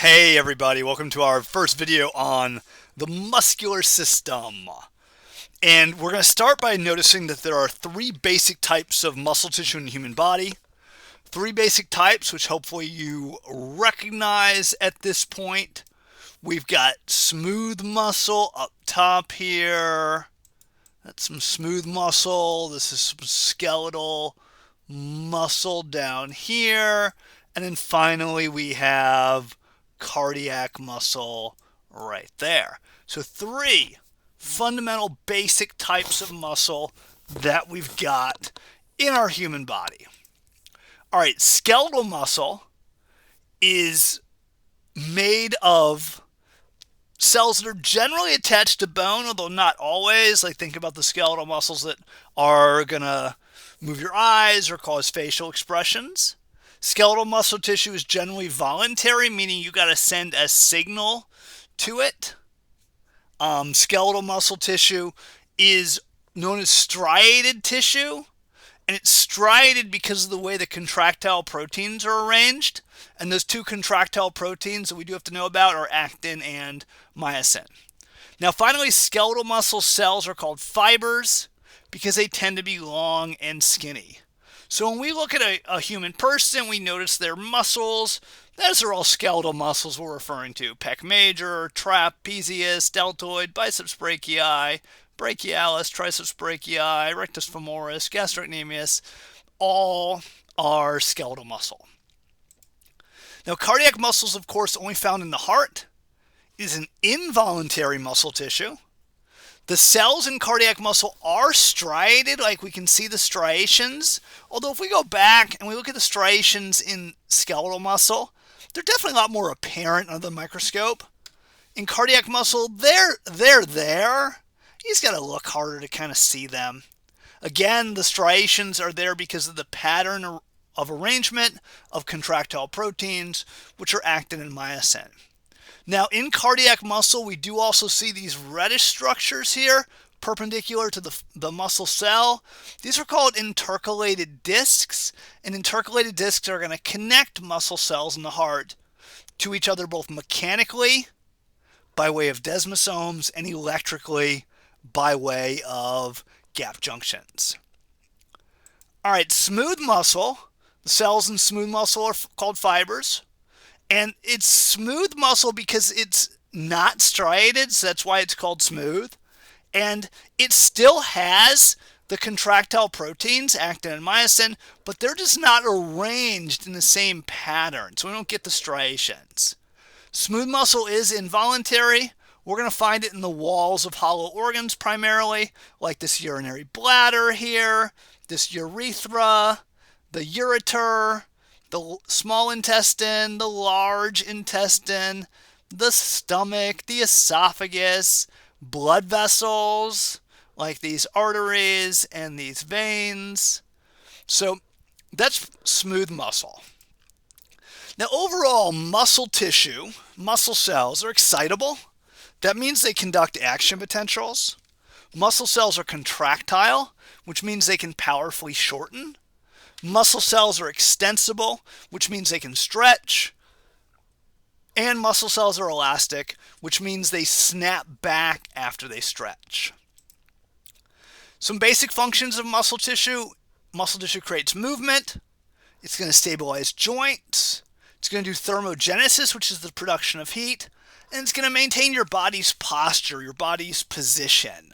Hey everybody, welcome to our first video on the muscular system. And we're going to start by noticing that there are three basic types of muscle tissue in the human body. Three basic types, which hopefully you recognize at this point. We've got smooth muscle up top here. That's some smooth muscle. This is some skeletal muscle down here. And then finally we have cardiac muscle right there. So three fundamental basic types of muscle that we've got in our human body. All right, skeletal muscle is made of cells that are generally attached to bone, although not always. Like think about the skeletal muscles that are going to move your eyes or cause facial expressions. Skeletal muscle tissue is generally voluntary, meaning you got to send a signal to it. Skeletal muscle tissue is known as striated tissue, and it's striated because of the way the contractile proteins are arranged. And those two contractile proteins that we do have to know about are actin and myosin. Now finally, skeletal muscle cells are called fibers because they tend to be long and skinny. So when we look at a human person, we notice their muscles. Those are all skeletal muscles we're referring to. Pec major, trapezius, deltoid, biceps brachii, brachialis, triceps brachii, rectus femoris, gastrocnemius, all are skeletal muscle. Now cardiac muscle is of course only found in the heart. It is an involuntary muscle tissue. The cells in cardiac muscle are striated, like we can see the striations. Although if we go back and we look at the striations in skeletal muscle, they're definitely a lot more apparent under the microscope. In cardiac muscle, they're there. You just got to look harder to kind of see them. Again, the striations are there because of the pattern of arrangement of contractile proteins, which are actin and myosin. Now in cardiac muscle, we do also see these reddish structures here, perpendicular to the muscle cell. These are called intercalated discs, and intercalated discs are going to connect muscle cells in the heart to each other both mechanically by way of desmosomes and electrically by way of gap junctions. All right, smooth muscle, the cells in smooth muscle are called fibers. And it's smooth muscle because it's not striated, so that's why it's called smooth. And it still has the contractile proteins, actin and myosin, but they're just not arranged in the same pattern, so we don't get the striations. Smooth muscle is involuntary. We're going to find it in the walls of hollow organs primarily, like this urinary bladder here, this urethra, the ureter, the small intestine, the large intestine, the stomach, the esophagus, blood vessels, like these arteries and these veins. So that's smooth muscle. Now overall, muscle tissue, muscle cells are excitable. That means they conduct action potentials. Muscle cells are contractile, which means they can powerfully shorten. Muscle cells are extensible, which means they can stretch. And muscle cells are elastic, which means they snap back after they stretch. Some basic functions of muscle tissue. Muscle tissue creates movement. It's going to stabilize joints. It's going to do thermogenesis, which is the production of heat. And it's going to maintain your body's posture, your body's position.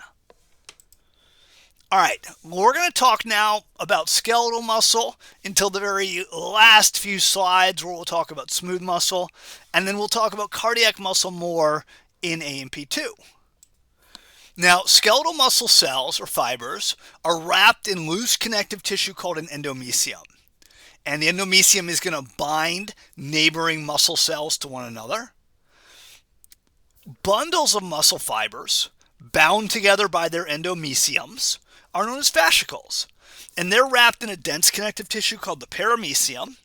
All right, we're going to talk now about skeletal muscle until the very last few slides where we'll talk about smooth muscle, and then we'll talk about cardiac muscle more in AP2. Now, skeletal muscle cells, or fibers, are wrapped in loose connective tissue called an endomysium. And the endomysium is going to bind neighboring muscle cells to one another. Bundles of muscle fibers, bound together by their endomysiums, are known as fascicles, and they're wrapped in a dense connective tissue called the paramecium,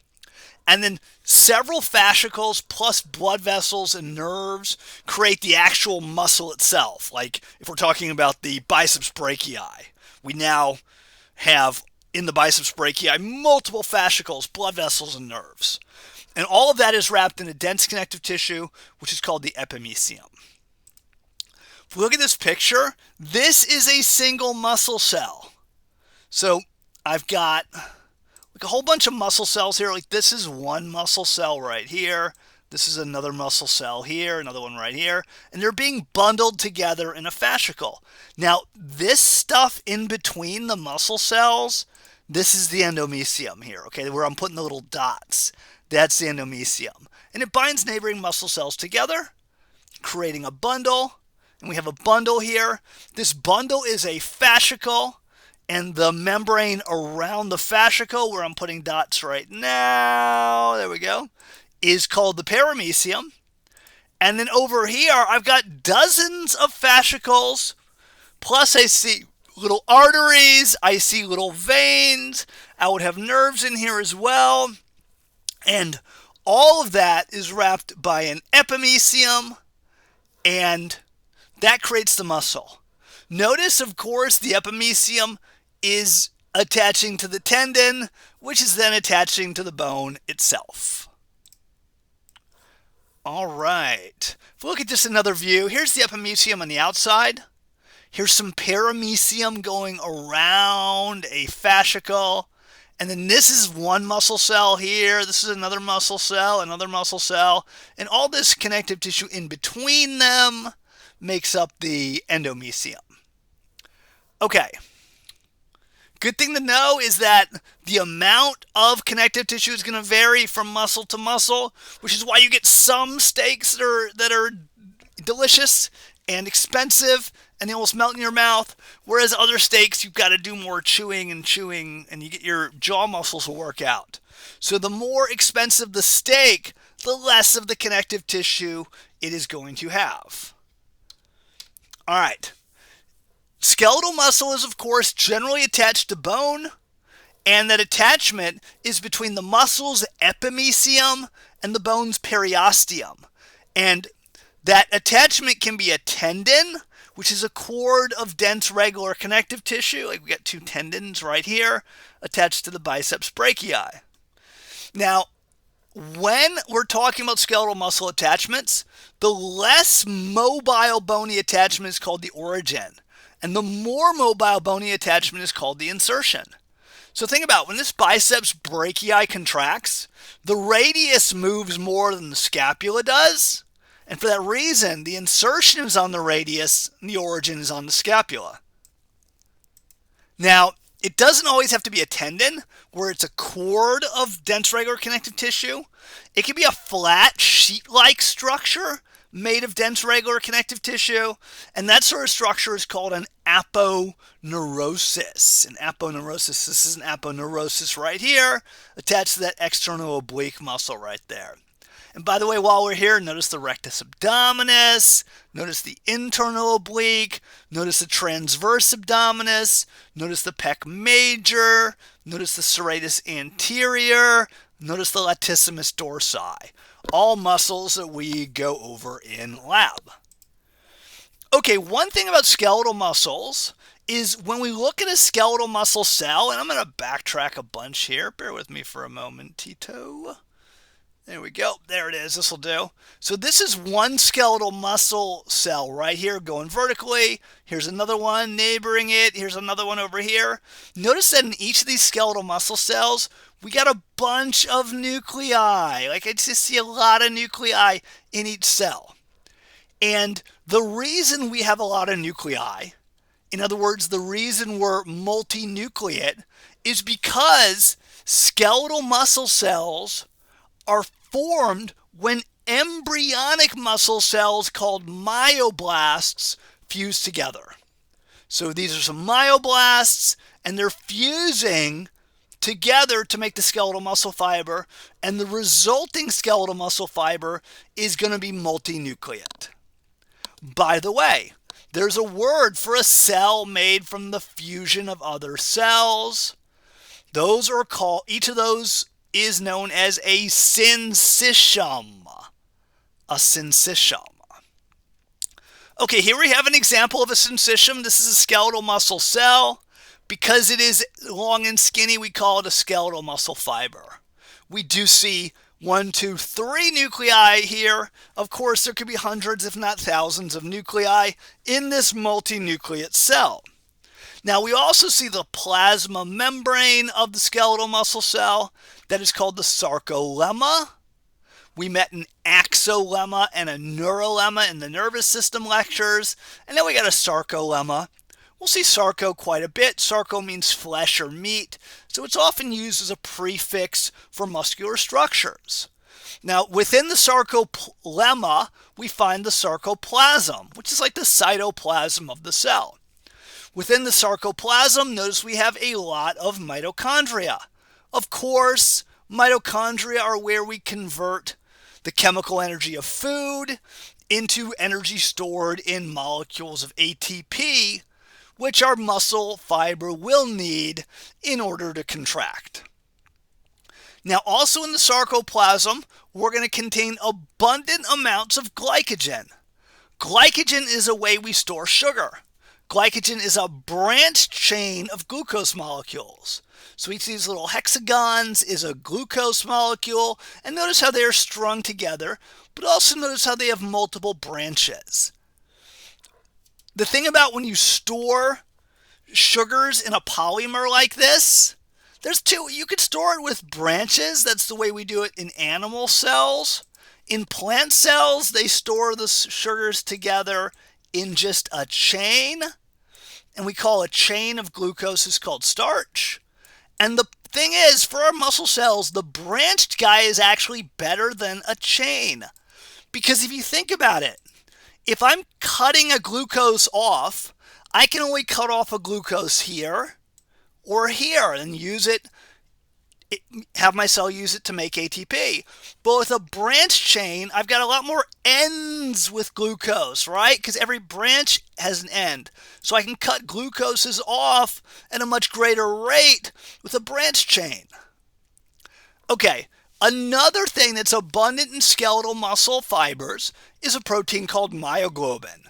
and then several fascicles plus blood vessels and nerves create the actual muscle itself. Like if we're talking about the biceps brachii, we now have in the biceps brachii multiple fascicles, blood vessels, and nerves. And all of that is wrapped in a dense connective tissue, which is called the epimysium. If we look at this picture, this is a single muscle cell. So I've got like a whole bunch of muscle cells here. Like this is one muscle cell right here. This is another muscle cell here, another one right here. And they're being bundled together in a fascicle. Now, this stuff in between the muscle cells, this is the endomysium here, okay, where I'm putting the little dots. That's the endomysium. And it binds neighboring muscle cells together, creating a bundle. And we have a bundle here. This bundle is a fascicle. And the membrane around the fascicle, where I'm putting dots right now, there we go, is called the paramecium. And then over here, I've got dozens of fascicles, plus I see little arteries, I see little veins, I would have nerves in here as well. And all of that is wrapped by an epimysium, and that creates the muscle. Notice, of course, the epimysium is attaching to the tendon, which is then attaching to the bone itself. All right. If we look at just another view, here's the epimysium on the outside. Here's some paramecium going around a fascicle. And then this is one muscle cell here. This is another muscle cell, and all this connective tissue in between them makes up the endomysium. Okay. Good thing to know is that the amount of connective tissue is going to vary from muscle to muscle, which is why you get some steaks that are delicious and expensive and they almost melt in your mouth, whereas other steaks you've got to do more chewing, and you get your jaw muscles to work out. So the more expensive the steak, the less of the connective tissue it is going to have. All right. Skeletal muscle is, of course, generally attached to bone, and that attachment is between the muscle's epimysium and the bone's periosteum. And that attachment can be a tendon, which is a cord of dense regular connective tissue. Like we got two tendons right here attached to the biceps brachii. Now, when we're talking about skeletal muscle attachments, the less mobile bony attachment is called the origin. And the more mobile bony attachment is called the insertion. So think about when this biceps brachii contracts, the radius moves more than the scapula does. And for that reason, the insertion is on the radius and the origin is on the scapula. Now, it doesn't always have to be a tendon where it's a cord of dense regular connective tissue. It can be a flat sheet-like structure made of dense regular connective tissue, and that sort of structure is called an aponeurosis. This is an aponeurosis right here, attached to that external oblique muscle right there. And by the way, while we're here, notice the rectus abdominis, notice the internal oblique, notice the transverse abdominis, notice the pec major, notice the serratus anterior, notice the latissimus dorsi. All muscles that we go over in lab. Okay, one thing about skeletal muscles is when we look at a skeletal muscle cell, and I'm going to backtrack a bunch here. Bear with me for a moment, Tito. There we go. There it is. This will do. So this is one skeletal muscle cell right here going vertically. Here's another one neighboring it. Here's another one over here. Notice that in each of these skeletal muscle cells, we got a bunch of nuclei. Like I just see a lot of nuclei in each cell. And the reason we have a lot of nuclei, in other words, the reason we're multinucleate, is because skeletal muscle cells are formed when embryonic muscle cells called myoblasts fuse together. So these are some myoblasts, and they're fusing together to make the skeletal muscle fiber, and the resulting skeletal muscle fiber is going to be multinucleate. By the way, there's a word for a cell made from the fusion of other cells. Those are called, each of those is known as a syncytium. A syncytium. Okay, here we have an example of a syncytium. This is a skeletal muscle cell. Because it is long and skinny, we call it a skeletal muscle fiber. We do see 1, 2, 3 nuclei here. Of course, there could be hundreds, if not thousands, of nuclei in this multinucleate cell. Now, we also see the plasma membrane of the skeletal muscle cell that is called the sarcolemma. We met an axolemma and a neurolemma in the nervous system lectures, and then we got a sarcolemma. We'll see sarco quite a bit. Sarco means flesh or meat, so it's often used as a prefix for muscular structures. Now, within the sarcolemma, we find the sarcoplasm, which is like the cytoplasm of the cell. Within the sarcoplasm, notice we have a lot of mitochondria. Of course, mitochondria are where we convert the chemical energy of food into energy stored in molecules of ATP, which our muscle fiber will need in order to contract. Now, also in the sarcoplasm, we're going to contain abundant amounts of glycogen. Glycogen is a way we store sugar. Glycogen is a branched chain of glucose molecules. So each of these little hexagons is a glucose molecule, and notice how they are strung together, but also notice how they have multiple branches. The thing about when you store sugars in a polymer like this, there's two. You could store it with branches. That's the way we do it in animal cells. In plant cells, they store the sugars together in just a chain, and we call a chain of glucose is called starch. And the thing is, for our muscle cells, the branched guy is actually better than a chain. Because if you think about it, if I'm cutting a glucose off, I can only cut off a glucose here or here and use it, have my cell use it to make ATP. But with a branch chain, I've got a lot more ends with glucose, right? Because every branch has an end. So I can cut glucoses off at a much greater rate with a branch chain. Okay, another thing that's abundant in skeletal muscle fibers is a protein called myoglobin.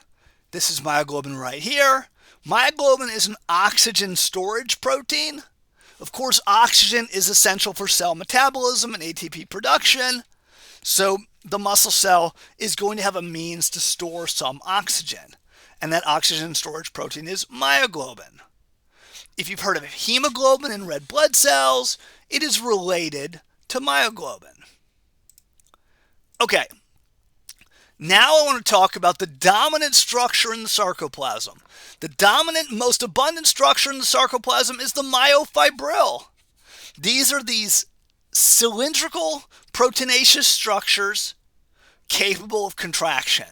This is myoglobin right here. Myoglobin is an oxygen storage protein. Of course, oxygen is essential for cell metabolism and ATP production, so the muscle cell is going to have a means to store some oxygen, and that oxygen storage protein is myoglobin. If you've heard of hemoglobin in red blood cells, it is related to myoglobin. Okay, now I want to talk about the dominant structure in the sarcoplasm. The dominant, most abundant structure in the sarcoplasm is the myofibril. These are these cylindrical proteinaceous structures capable of contraction.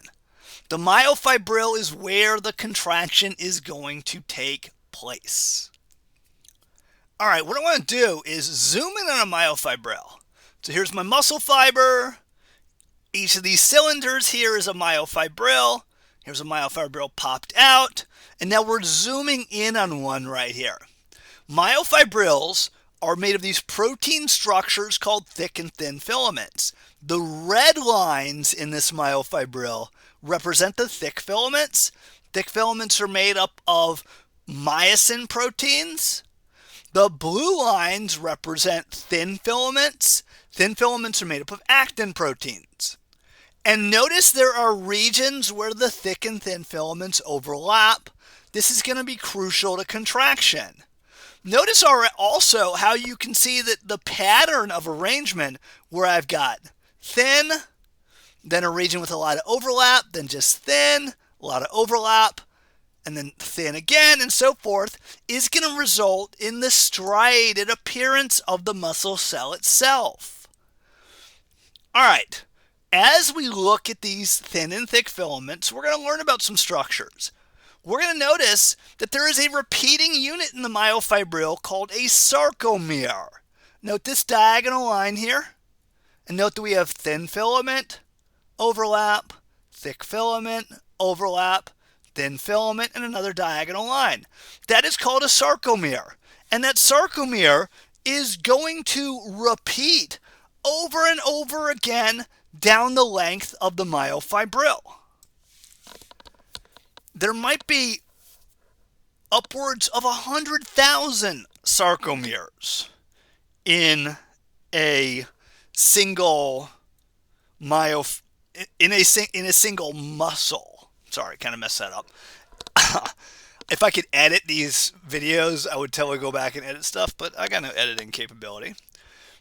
The myofibril is where the contraction is going to take place. All right, what I want to do is zoom in on a myofibril. So here's my muscle fiber. Each of these cylinders here is a myofibril. Here's a myofibril popped out. And now we're zooming in on one right here. Myofibrils are made of these protein structures called thick and thin filaments. The red lines in this myofibril represent the thick filaments. Thick filaments are made up of myosin proteins. The blue lines represent thin filaments. Thin filaments are made up of actin proteins. And notice there are regions where the thick and thin filaments overlap. This is going to be crucial to contraction. Notice also how you can see that the pattern of arrangement where I've got thin, then a region with a lot of overlap, then just thin, a lot of overlap, and then thin again, and so forth, is going to result in the striated appearance of the muscle cell itself. All right, as we look at these thin and thick filaments, we're going to learn about some structures. We're going to notice that there is a repeating unit in the myofibril called a sarcomere. Note this diagonal line here, and note that we have thin filament, overlap, thick filament, overlap, thin filament, and another diagonal line. That is called a sarcomere, and that sarcomere is going to repeat over and over again down the length of the myofibril. There might be upwards of 100,000 sarcomeres in a single in a single muscle. Sorry, kind of messed that up. If I could edit these videos, I would totally go back and edit stuff, but I got no editing capability.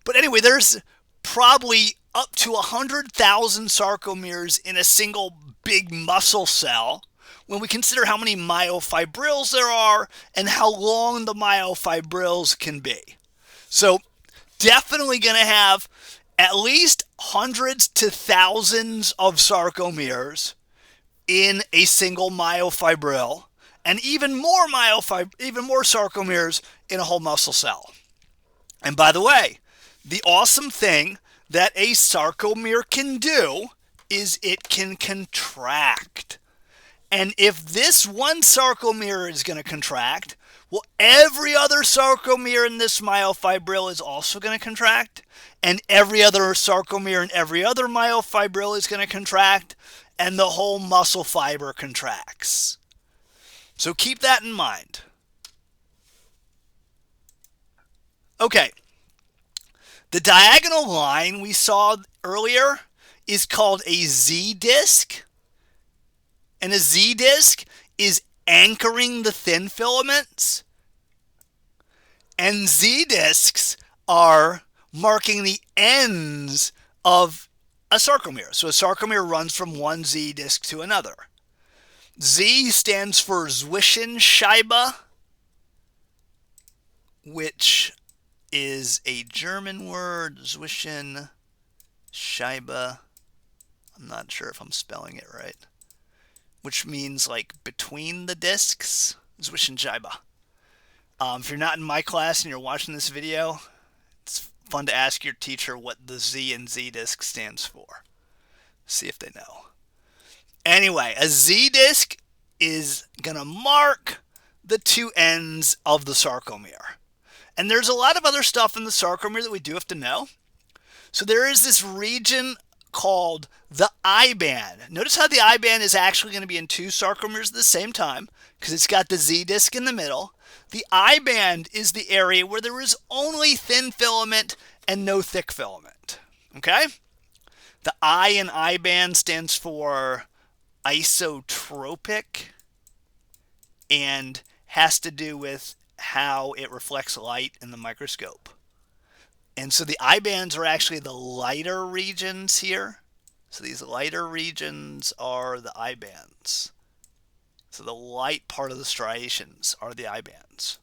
But anyway, there's probably up to 100,000 sarcomeres in a single big muscle cell when we consider how many myofibrils there are and how long the myofibrils can be. So definitely going to have at least hundreds to thousands of sarcomeres in a single myofibril, and even more sarcomeres in a whole muscle cell. And by the way, the awesome thing that a sarcomere can do is it can contract. And if this one sarcomere is going to contract, well, every other sarcomere in this myofibril is also going to contract, and every other sarcomere in every other myofibril is going to contract, and the whole muscle fiber contracts. So keep that in mind. Okay. The diagonal line we saw earlier is called a Z-disc. And a Z-disc is anchoring the thin filaments. And Z-discs are marking the ends of a sarcomere. So a sarcomere runs from one Z-disc to another. Z stands for Zwischenscheibe, which is a German word, Zwischenscheibe. I'm not sure if I'm spelling it right. Which means like between the discs, Zwischenscheibe. If you're not in my class and you're watching this video, it's fun to ask your teacher what the Z in Z-disc stands for. See if they know. Anyway, a Z-disc is going to mark the two ends of the sarcomere. And there's a lot of other stuff in the sarcomere that we do have to know. So there is this region called the I-band. Notice how the I-band is actually going to be in two sarcomeres at the same time because it's got the Z-disc in the middle. The I-band is the area where there is only thin filament and no thick filament. Okay? The I in I-band stands for isotropic and has to do with how it reflects light in the microscope. And so the I-bands are actually the lighter regions here. So these lighter regions are the I-bands. So the light part of the striations are the I-bands.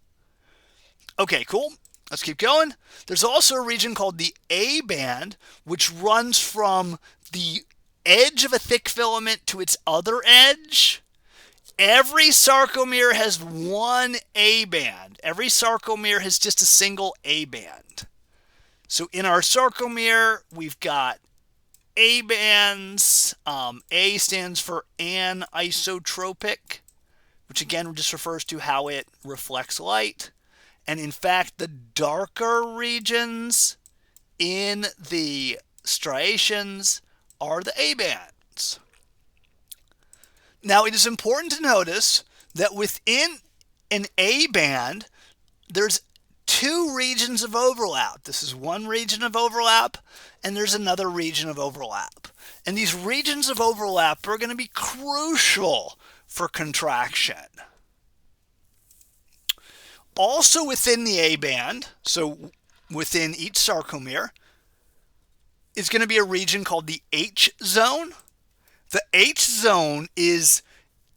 Okay, cool. Let's keep going. There's also a region called the A-band, which runs from the edge of a thick filament to its other edge. Every sarcomere has one A-band. Every sarcomere has just a single A-band. So in our sarcomere, we've got A-bands. A stands for anisotropic, which again just refers to how it reflects light. And in fact, the darker regions in the striations are the A-bands. Now, it is important to notice that within an A-band, there's two regions of overlap. This is one region of overlap, and there's another region of overlap. And these regions of overlap are going to be crucial for contraction. Also within the A-band, so within each sarcomere, is going to be a region called the H-zone. The H-zone is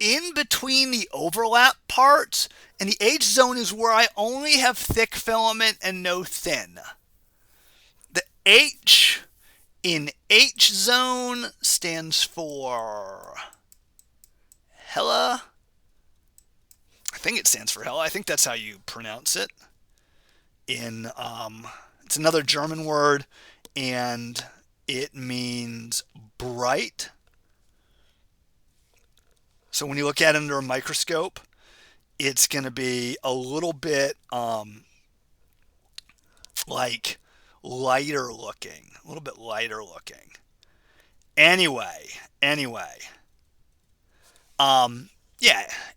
in between the overlap parts, and the H-zone is where I only have thick filament and no thin. The H in H-zone stands for Hella. I think it stands for Hella. I think that's how you pronounce it. It's another German word, and it means bright. So when you look at it under a microscope, it's going to be a little bit like lighter looking, a little bit lighter looking. Anyway, yeah,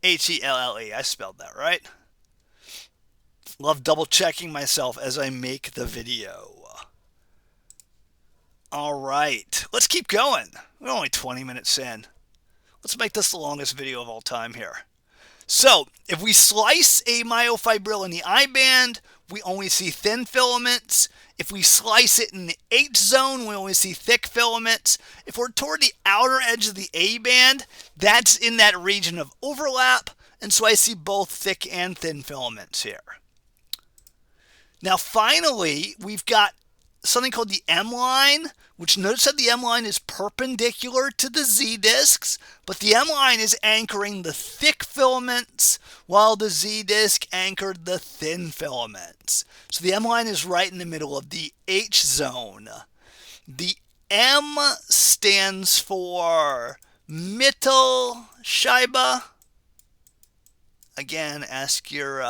Helle. I spelled that right. Love double checking myself as I make the video. All right, let's keep going. We're only 20 minutes in. Let's make this the longest video of all time here. So, if we slice a myofibril in the I band, we only see thin filaments. If we slice it in the H zone, we only see thick filaments. If we're toward the outer edge of the A band, that's in that region of overlap, and so I see both thick and thin filaments here. Now finally, we've got something called the M line, which notice that the M line is perpendicular to the Z discs, but the M line is anchoring the thick filaments while the Z disc anchored the thin filaments. So the M line is right in the middle of the H zone. The M stands for Mittelscheibe. Again, ask your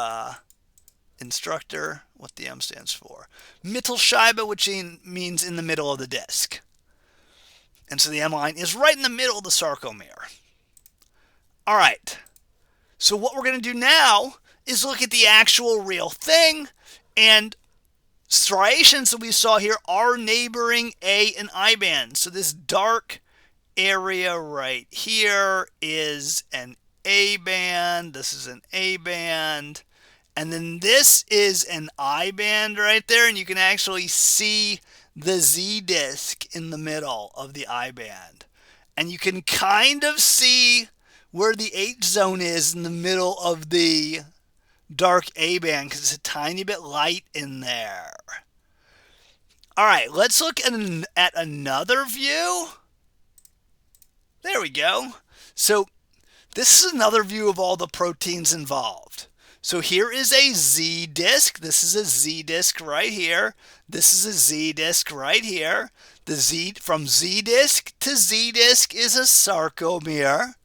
instructor what the M stands for. Mittelscheibe, which means in the middle of the disc. And so the M line is right in the middle of the sarcomere. All right. So what we're going to do now is look at the actual real thing. And striations that we saw here are neighboring A and I bands. So this dark area right here is an A band. This is an A band. And then this is an I band right there, and you can actually see the Z disc in the middle of the I band. And you can kind of see where the H zone is in the middle of the dark A band because it's a tiny bit light in there. All right, let's look at another view. There we go. So this is another view of all the proteins involved. So here is a Z disc. This is a Z disc right here. This is a Z disc right here. The Z from Z disc to Z disc is a sarcomere.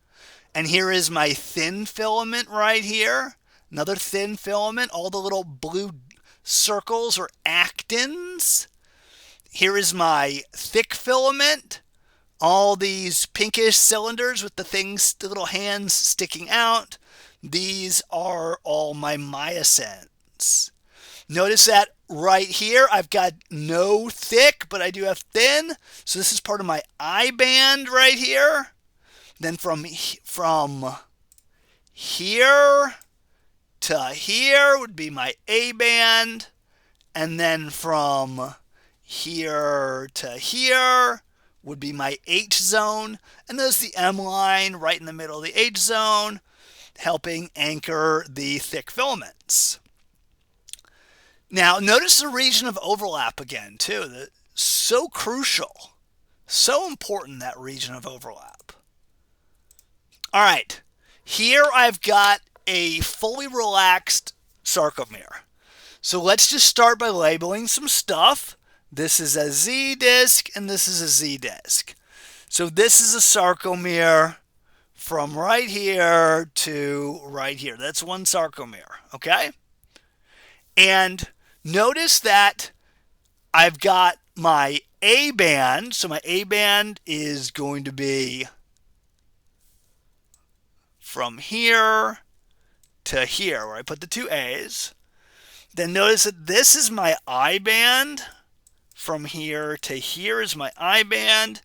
And here is my thin filament right here. Another thin filament. All the little blue circles are actins. Here is my thick filament. All these pinkish cylinders with the little hands sticking out. These are all my myosins. Notice that right here, I've got no thick, but I do have thin. So this is part of my I band right here. Then from here to here would be my A band. And then from here to here would be my H zone. And there's the M line right in the middle of the H zone, helping anchor the thick filaments. Now, notice the region of overlap again, too. So crucial, so important, that region of overlap. All right, here I've got a fully relaxed sarcomere. So let's just start by labeling some stuff. This is a Z disc, and this is a Z disc. So this is a sarcomere from right here to right here. That's one sarcomere, okay? And notice that I've got my A band. So my A band is going to be from here to here, where I put the two A's. Then notice that this is my I band. From here to here is my I band,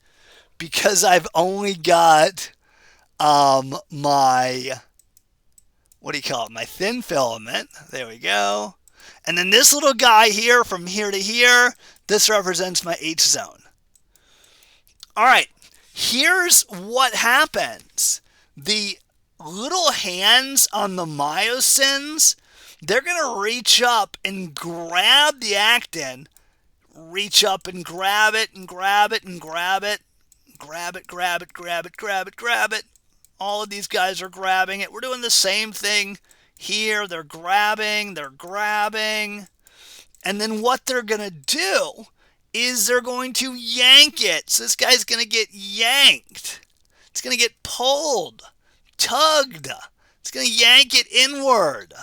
because I've only got my, my thin filament. There we go. And then this little guy here, from here to here, this represents my H zone. All right, here's what happens. The little hands on the myosins, they're going to reach up and grab the actin, reach up and grab it and grab it and grab it, grab it, grab it, grab it, grab it, grab it. All of these guys are grabbing it. We're doing the same thing here. They're grabbing. And then what they're going to do is they're going to yank it. So this guy's going to get yanked. It's going to get pulled, tugged. It's going to yank it inward.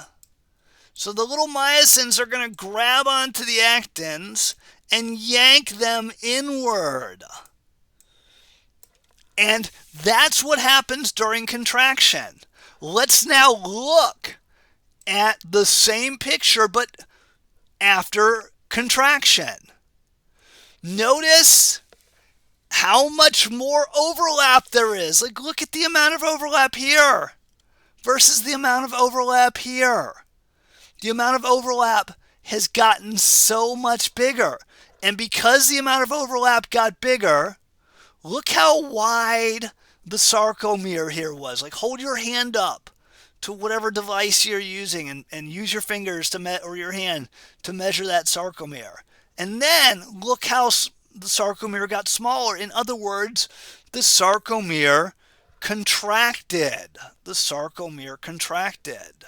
So the little myosins are going to grab onto the actins and yank them inward. And that's what happens during contraction. Let's now look at the same picture, but after contraction. Notice how much more overlap there is. Like, look at the amount of overlap here versus the amount of overlap here. The amount of overlap has gotten so much bigger. And because the amount of overlap got bigger, look how wide the sarcomere here was. Like, hold your hand up to whatever device you're using and use your fingers or your hand to measure that sarcomere. And then look how the sarcomere got smaller. In other words, the sarcomere contracted. The sarcomere contracted.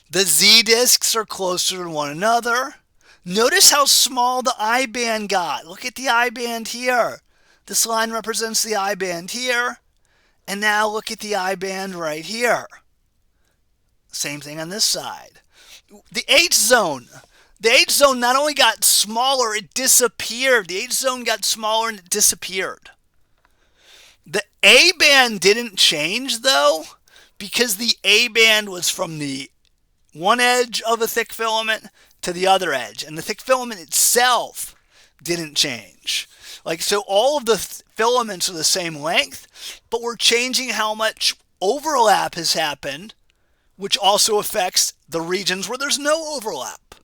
The Z discs are closer to one another. Notice how small the I band got. Look at the I band here. This line represents the I band here. And now look at the I band right here. Same thing on this side. The H zone. The H zone not only got smaller, it disappeared. The H zone got smaller and it disappeared. The A band didn't change though, because the A band was from the one edge of a thick filament to the other edge, and the thick filament itself didn't change. Like, so all of the filaments are the same length, but we're changing how much overlap has happened, which also affects the regions where there's no overlap.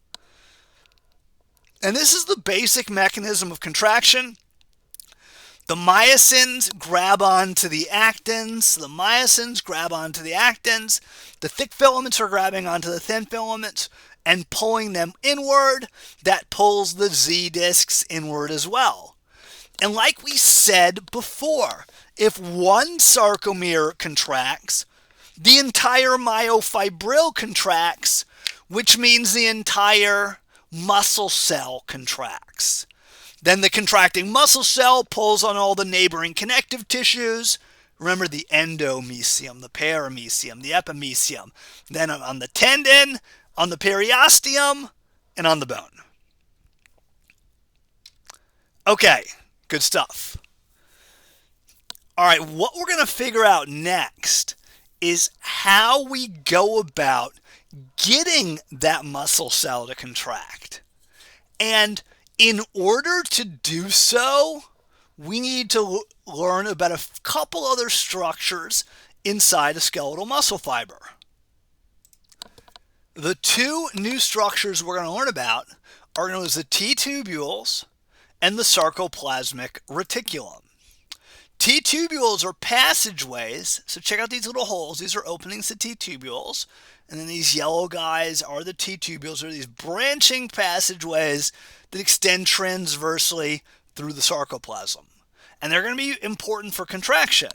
And this is the basic mechanism of contraction. The myosins grab onto the actins. The myosins grab onto the actins. The thick filaments are grabbing onto the thin filaments and pulling them inward. That pulls the Z discs inward as well. And like we said before, if one sarcomere contracts, the entire myofibril contracts, which means the entire muscle cell contracts. Then the contracting muscle cell pulls on all the neighboring connective tissues. Remember the endomysium, the paramysium, the epimysium. Then on the tendon, on the periosteum, and on the bone. Okay, good stuff. All right, what we're going to figure out next is how we go about getting that muscle cell to contract. And in order to do so, we need to learn about a couple other structures inside a skeletal muscle fiber. The two new structures we're going to learn about are known as the T-tubules and the sarcoplasmic reticulum. T-tubules are passageways, so check out these little holes. These are openings to T-tubules. And then these yellow guys are the T-tubules. They're these branching passageways that extend transversely through the sarcoplasm. And they're going to be important for contraction.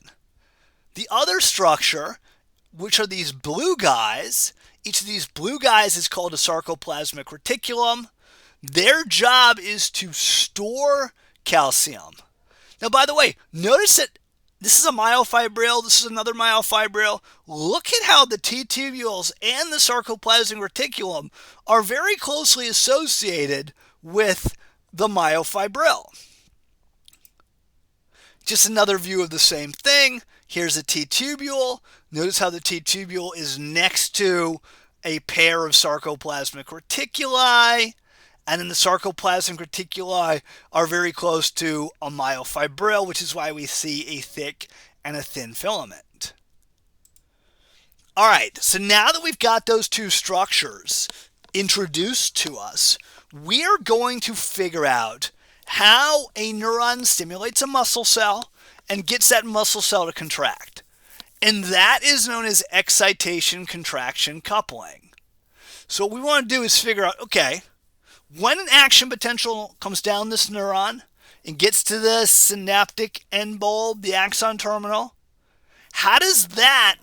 The other structure, which are these blue guys, each of these blue guys is called a sarcoplasmic reticulum. Their job is to store calcium. Now, by the way, notice that this is a myofibril, this is another myofibril. Look at how the T-tubules and the sarcoplasmic reticulum are very closely associated with the myofibril. Just another view of the same thing. Here's a T-tubule. Notice how the T-tubule is next to a pair of sarcoplasmic reticuli. And then the sarcoplasmic reticuli are very close to a myofibril, which is why we see a thick and a thin filament. All right, so now that we've got those two structures introduced to us, we are going to figure out how a neuron stimulates a muscle cell and gets that muscle cell to contract. And that is known as excitation-contraction coupling. So what we want to do is figure out, okay, when an action potential comes down this neuron and gets to the synaptic end bulb, the axon terminal, how does that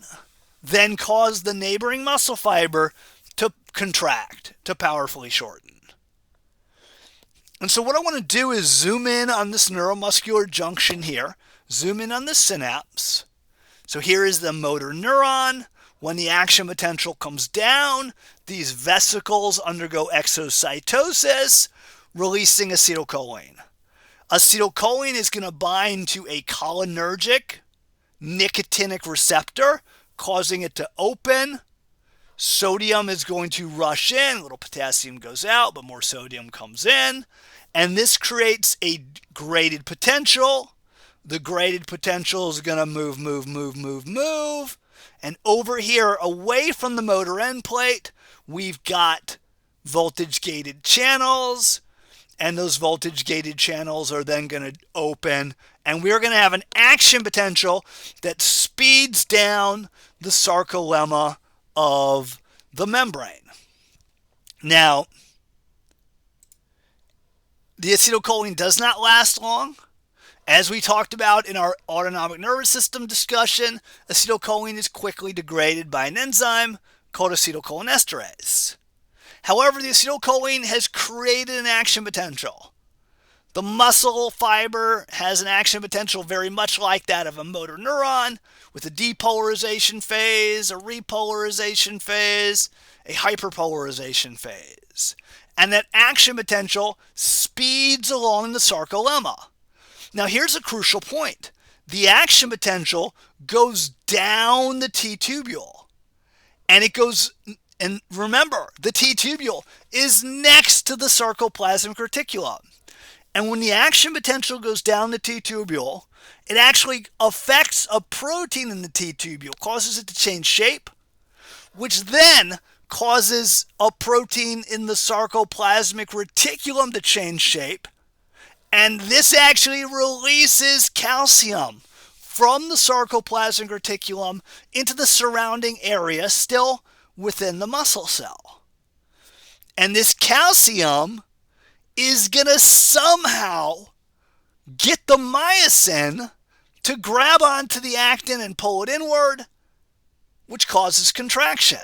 then cause the neighboring muscle fiber to contract, to powerfully shorten? And so what I want to do is zoom in on this neuromuscular junction here, zoom in on the synapse. So here is the motor neuron. When the action potential comes down, these vesicles undergo exocytosis, releasing acetylcholine. Acetylcholine is going to bind to a cholinergic nicotinic receptor, causing it to open. Sodium is going to rush in, a little potassium goes out, but more sodium comes in. And this creates a graded potential. The graded potential is going to move, move, move, move, move. And over here, away from the motor end plate, we've got voltage gated channels. And those voltage gated channels are then going to open. And we're going to have an action potential that speeds down the sarcolemma of the membrane. Now, the acetylcholine does not last long. As we talked about in our autonomic nervous system discussion, acetylcholine is quickly degraded by an enzyme called acetylcholinesterase. However, the acetylcholine has created an action potential. The muscle fiber has an action potential very much like that of a motor neuron, with a depolarization phase, a repolarization phase, a hyperpolarization phase. And that action potential speeds along the sarcolemma. Now here's a crucial point. The action potential goes down the T-tubule. And it goes, and remember, the T-tubule is next to the sarcoplasmic reticulum. And when the action potential goes down the T-tubule, it actually affects a protein in the T-tubule, causes it to change shape, which then causes a protein in the sarcoplasmic reticulum to change shape. And this actually releases calcium from the sarcoplasmic reticulum into the surrounding area, still within the muscle cell. And this calcium is going to somehow get the myosin to grab onto the actin and pull it inward, which causes contraction.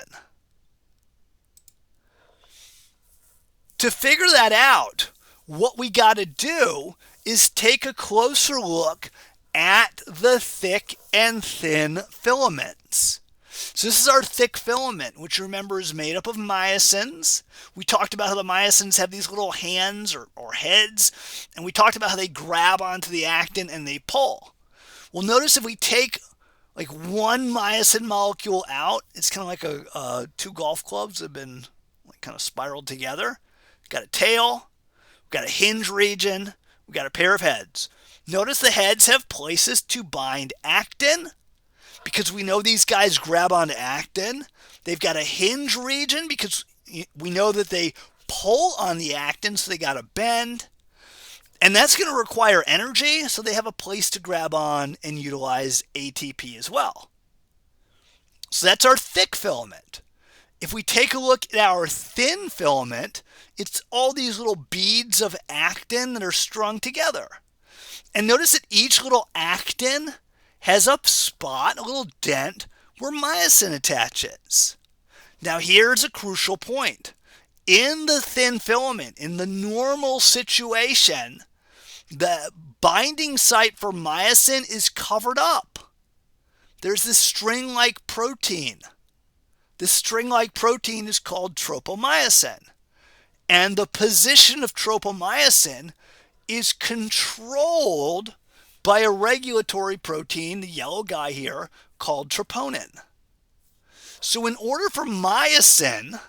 To figure that out, what we got to do is take a closer look at the thick and thin filaments. So this is our thick filament, which remember is made up of myosins. We talked about how the myosins have these little hands or heads, and we talked about how they grab onto the actin and they pull. Well, notice if we take like one myosin molecule out, it's kind of like two golf clubs that have been like kind of spiraled together. We've got a tail, we've got a hinge region, we've got a pair of heads. Notice the heads have places to bind actin, because we know these guys grab onto actin. They've got a hinge region because we know that they pull on the actin, so they got to bend. And that's going to require energy, so they have a place to grab on and utilize ATP as well. So that's our thick filament. If we take a look at our thin filament, it's all these little beads of actin that are strung together. And notice that each little actin has a spot, a little dent, where myosin attaches. Now here's a crucial point. In the thin filament, in the normal situation, the binding site for myosin is covered up. There's this string-like protein. This string-like protein is called tropomyosin. And the position of tropomyosin is controlled by a regulatory protein, the yellow guy here, called troponin. So in order for myosin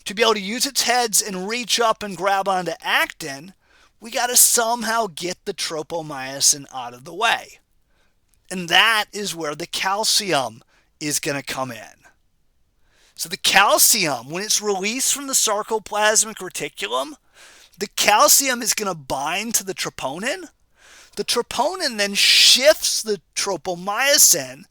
to be able to use its heads and reach up and grab onto actin, we got to somehow get the tropomyosin out of the way. And that is where the calcium is going to come in. So the calcium, when it's released from the sarcoplasmic reticulum, the calcium is going to bind to the troponin. The troponin then shifts the tropomyosin,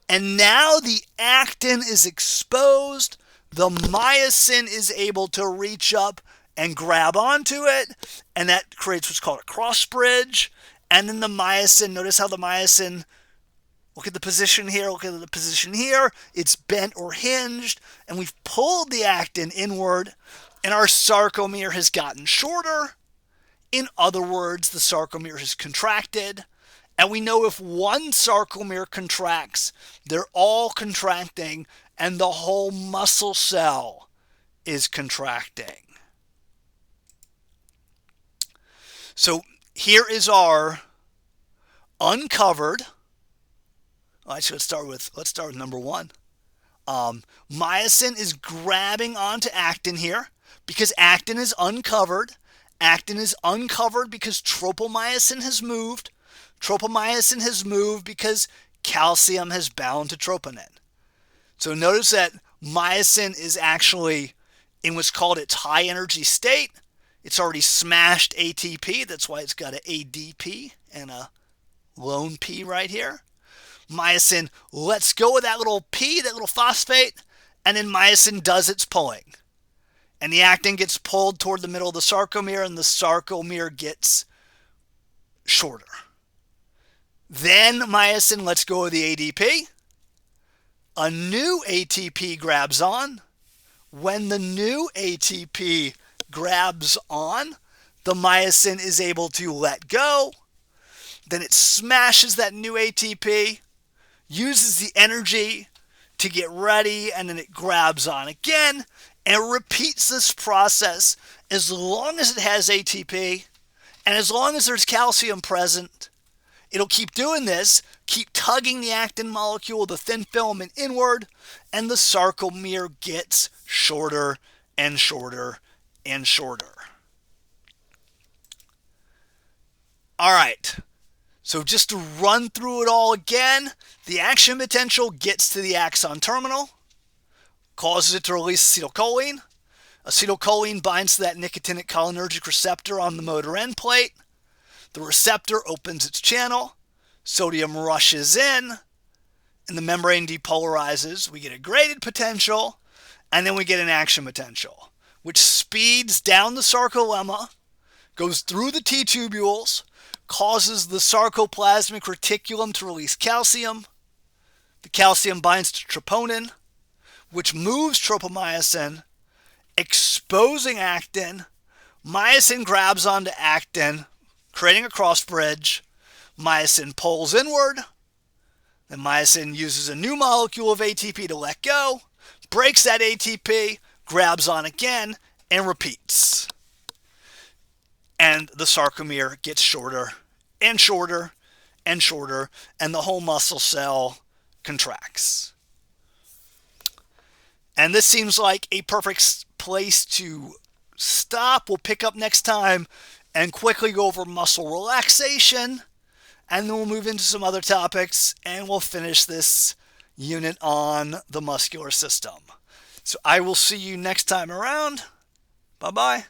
and now the actin is exposed. The myosin is able to reach up and grab onto it, and that creates what's called a crossbridge. And then the myosin, notice how the myosin, look at the position here, look at the position here, it's bent or hinged, and we've pulled the actin inward, and our sarcomere has gotten shorter. In other words, the sarcomere has contracted, and we know if one sarcomere contracts, they're all contracting, and the whole muscle cell is contracting. So here is our uncovered. Actually, let's start with number one. Myosin is grabbing onto actin here because actin is uncovered. Actin is uncovered because tropomyosin has moved. Tropomyosin has moved because calcium has bound to troponin. So notice that myosin is actually in what's called its high energy state. It's already smashed ATP. That's why it's got an ADP and a lone P right here. Myosin lets go of that little P, that little phosphate, and then myosin does its pulling. And the actin gets pulled toward the middle of the sarcomere, and the sarcomere gets shorter. Then myosin lets go of the ADP. A new ATP grabs on. When the new ATP grabs on, the myosin is able to let go. Then it smashes that new ATP, uses the energy to get ready, and then it grabs on again, and it repeats this process as long as it has ATP and as long as there's calcium present. It'll keep doing this, keep tugging the actin molecule, the thin filament inward, and the sarcomere gets shorter and shorter and shorter. All right, so just to run through it all again, the action potential gets to the axon terminal, causes it to release acetylcholine. Acetylcholine binds to that nicotinic cholinergic receptor on the motor end plate. The receptor opens its channel, sodium rushes in, and the membrane depolarizes. We get a graded potential, and then we get an action potential, which speeds down the sarcolemma, goes through the T-tubules, causes the sarcoplasmic reticulum to release calcium. The calcium binds to troponin, which moves tropomyosin, exposing actin. Myosin grabs onto actin, creating a crossbridge. Myosin pulls inward. Then myosin uses a new molecule of ATP to let go, breaks that ATP, grabs on again, and repeats. And the sarcomere gets shorter and shorter and shorter, and the whole muscle cell contracts. And this seems like a perfect place to stop. We'll pick up next time and quickly go over muscle relaxation, and then we'll move into some other topics, and we'll finish this unit on the muscular system. So I will see you next time around. Bye-bye.